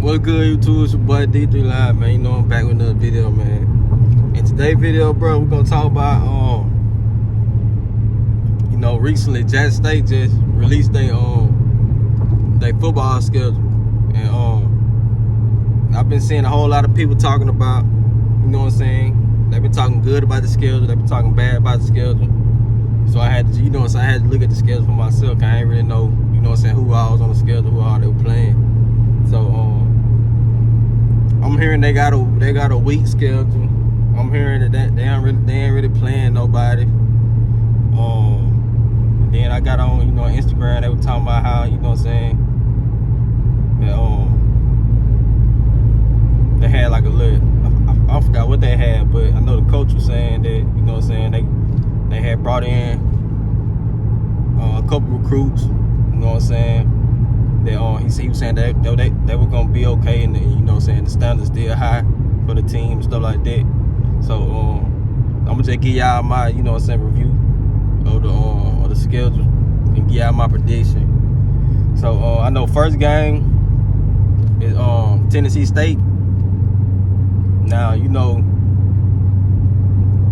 What's good, YouTube? It's your boy D3 Live, man. You know I'm back with another video, man. In today's video, bro, we're gonna talk about recently Jackson State just released their football schedule, and I've been seeing a whole lot of people talking about, you know what I'm saying? They've been talking good about the schedule, they've been talking bad about the schedule. So I had to, I had to look at the schedule for myself. I ain't really know, you know what I'm saying, who I was on the schedule, who all they were playing. So I'm hearing they got a weak schedule. I'm hearing that they ain't really playing nobody. Then I got on, Instagram, they were talking about how, you know what I'm saying, that, they had like a little, I forgot what they had, but I know the coach was saying that, you know what I'm saying, they had brought in a couple recruits, you know what I'm saying, that he was saying that they were gonna be okay, and you know what I'm saying, the standards still high for the team and stuff like that. So I'm gonna just give y'all my, you know what I'm saying, review of the schedule and give y'all my prediction. So I know first game is Tennessee State. Now, you know,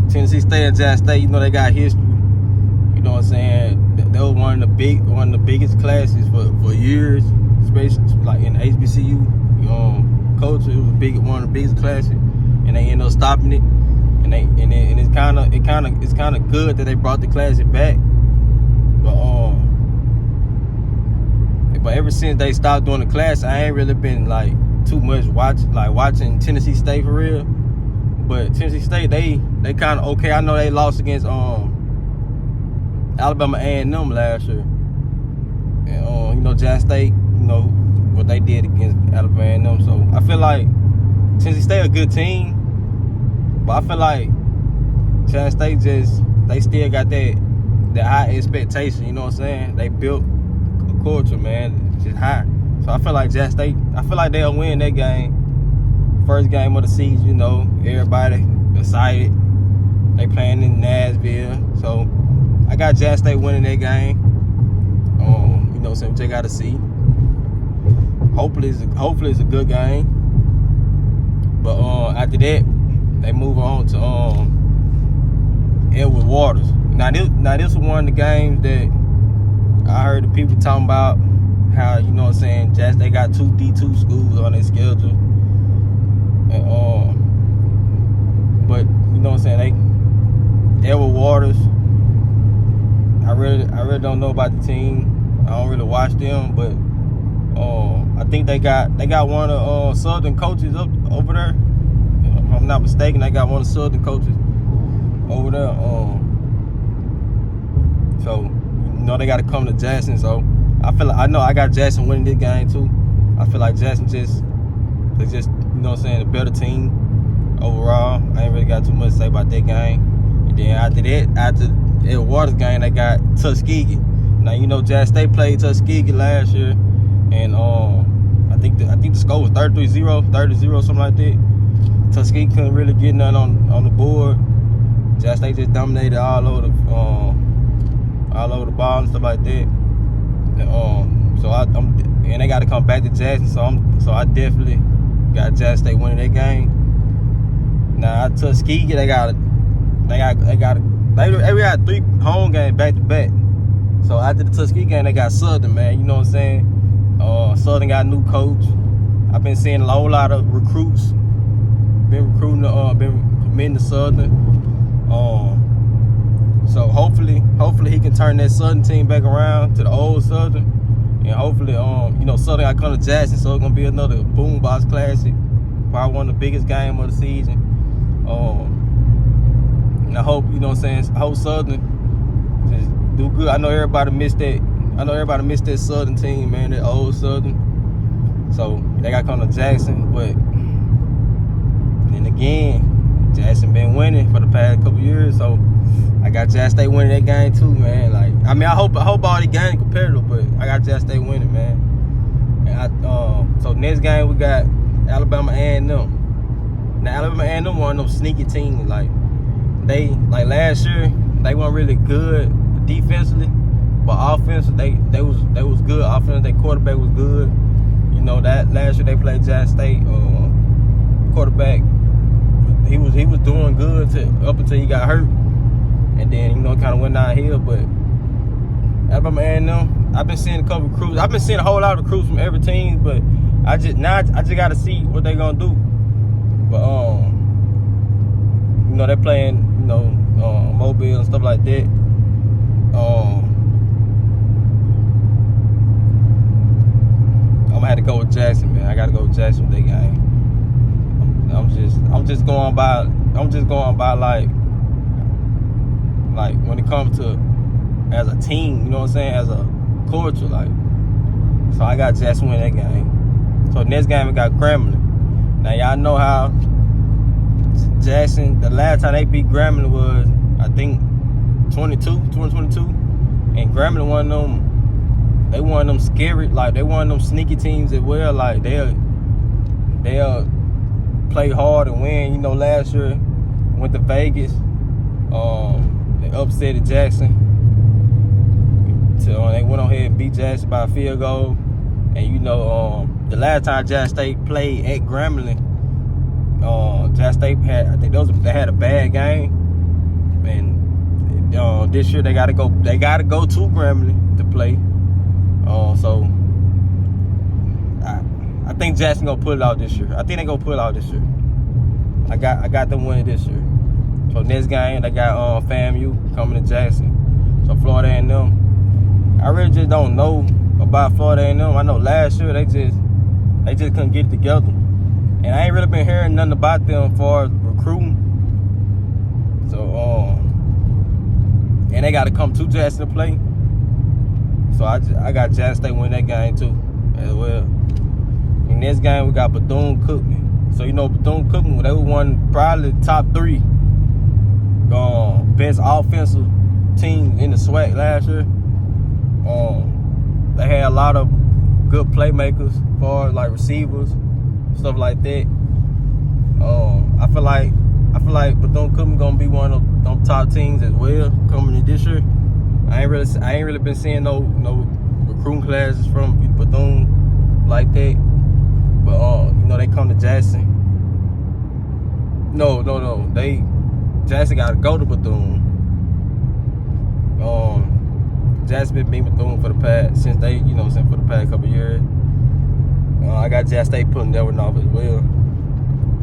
Tennessee State and Jackson State, you know, they got history. You know what I'm saying? That was one of the biggest classes for years, especially like in the HBCU culture. It was one of the biggest classes, and they ended up stopping it. And it's kind of good that they brought the classic back. But ever since they stopped doing the class, I ain't really been like too much watching Tennessee State for real. But Tennessee State, they kind of okay. I know they lost against Alabama A&M last year. And Jackson State, you know what they did against Alabama A&M. So I feel like Tennessee State a good team, but I feel like Jackson State they still got that high expectation. You know what I'm saying? They built a culture, man, just high. So I feel like Jackson State, they'll win that game. First game of the season, you know, everybody excited. They playing in Nashville, so I got Jackson State winning that game. You know, so we just gotta see. Hopefully it's a good game. But after that, they move on to Edward Waters. Now this was one of the games that I heard the people talking about how, you know what I'm saying, Jackson, they got 2 D2 schools on their schedule. And but you know what I'm saying, Edward Waters, I really don't know about the team. I don't really watch them, but I think they got one of Southern coaches over there. If I'm not mistaken, they got one of Southern coaches over there. So you know they got to come to Jackson. So I got Jackson winning this game too. I feel like Jackson they just you know what I'm saying, a better team overall. I ain't really got too much to say about that game. And then after the Waters game, they got Tuskegee. Now, you know, Jackson State played Tuskegee last year, and I think the score was 30-0, something like that. Tuskegee couldn't really get nothing on the board. Jackson State just dominated all over the ball and stuff like that. And, and they got to come back to Jackson, so I definitely got Jackson State winning that game. Now at Tuskegee, they got 3 home games back to back. So after the Tuskegee game, they got Southern, man. You know what I'm saying? Southern got a new coach. I've been seeing a whole lot of recruits been committing to Southern. So hopefully he can turn that Southern team back around to the old Southern. And hopefully, Southern got to come to Jackson, so it's gonna be another boombox classic. Probably one of the biggest games of the season. And I hope, you know what I'm saying, I hope Southern just do good. I know everybody missed that Southern team, man, that old Southern. So they got to come to Jackson. But then again, Jackson been winning for the past couple years, so I got Jackson State winning that game too, man. Like, I mean, I hope all the games competitive, but I got Jackson State winning, man. And so next game we got Alabama A&M. Now Alabama A&M one of them sneaky teams. Like last year, they weren't really good defensively, but offensively they was good. Offensively, their quarterback was good. You know, that last year they played Jackson State. Quarterback, he was doing good up until he got hurt, and then kind of went downhill. But Alabama A&M, I've been seeing a couple recruits. I've been seeing a whole lot of recruits from every team, but I just got to see what they gonna do. But they're playing Mobile and stuff like that. I'm gonna have to go with Jackson, man. I gotta go with Jackson with that game. I'm just going by like when it comes to as a team, you know what I'm saying, as a culture, like. So I got Jackson win that game. So next game we got Grambling. Now y'all know how Jackson, the last time they beat Grambling was, I think, 2022, and Grambling one of them. They one of them scary, like they one of them sneaky teams as well. Like they'll play hard and win. Last year went to Vegas. They upset Jackson. So they went on ahead and beat Jackson by a field goal. And the last time Jackson State played at Grambling, Jackson State they had a bad game. And this year they gotta go to Grambling to play. So I think Jackson gonna pull it out this year. I think they gonna pull it out this year. I got them winning this year. So next game they got FAMU coming to Jackson. So Florida A&M. I really just don't know about Florida A&M. I know last year they just couldn't get it together, and I ain't really been hearing nothing about them as far as recruiting. So and they got to come to Jackson to play. So I got Jackson State win that game too as well. In this game we got Bethune-Cookman. So Bethune-Cookman, they were one probably top 3 best offensive team in the SWAC last year. They had a lot of good playmakers as far as like receivers, stuff like that. I feel like Bethune-Cookman gonna be one of them top teams as well coming in this year. I ain't really been seeing no recruiting classes from Bethune like that. But they come to Jackson. No. Jackson gotta go to Bethune. Jackson been beating Bethune for the past for the past couple years. I got Jackson State putting that one off as well.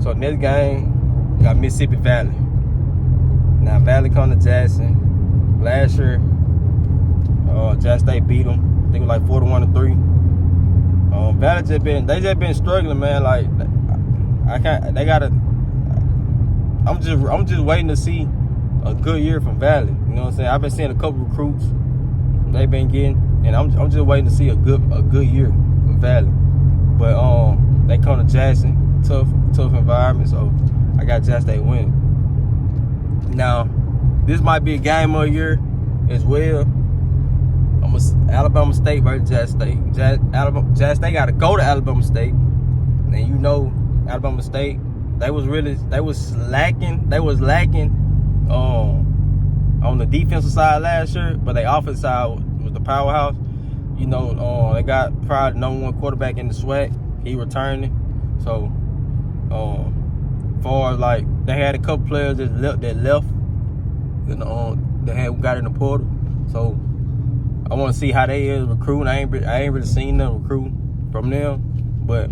So next game, we got Mississippi Valley. Now Valley come to Jackson. Last year, Jackson State beat them. I think it was like 41-3. Valley just been struggling, man. Like I'm just waiting to see a good year from Valley. You know what I'm saying? I've been seeing a couple recruits they've been getting, and I'm just waiting to see a good year from Valley. But they come to Jackson, tough environment, so I got Jackson State winning. Now, this might be a game of the year as well. Alabama State versus Jackson State. Jackson State got to go to Alabama State, and Alabama State, they was lacking on the defensive side last year, but their offensive side was the powerhouse. They got probably #1 quarterback in the SWAC. He returning. So, far as like they had a couple players that left, that got in the portal. So I want to see how they is recruiting. I ain't really seen them recruit from them. But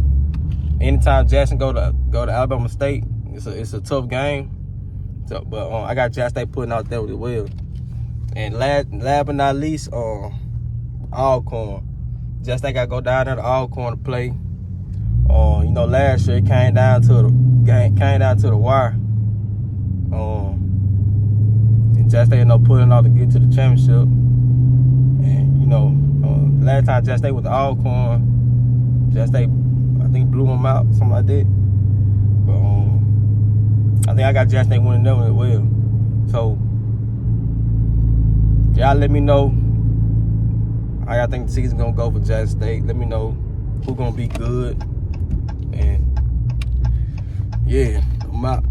anytime Jackson go to Alabama State, it's a tough game. So, but I got Jackson State putting out there with it well. And last but not least, Alcorn. Jackson State got to go down there to Alcorn to play. Last year it came down to the wire. And Jackson State ended up pulling out to get to the championship. And last time Jackson State was to Alcorn, Jackson State, I think, blew them out, something like that. But I think I got Jackson State winning them as well. So y'all let me know how y'all think the season gonna go for Jackson State. Let me know who gonna be good. And yeah, I'm out.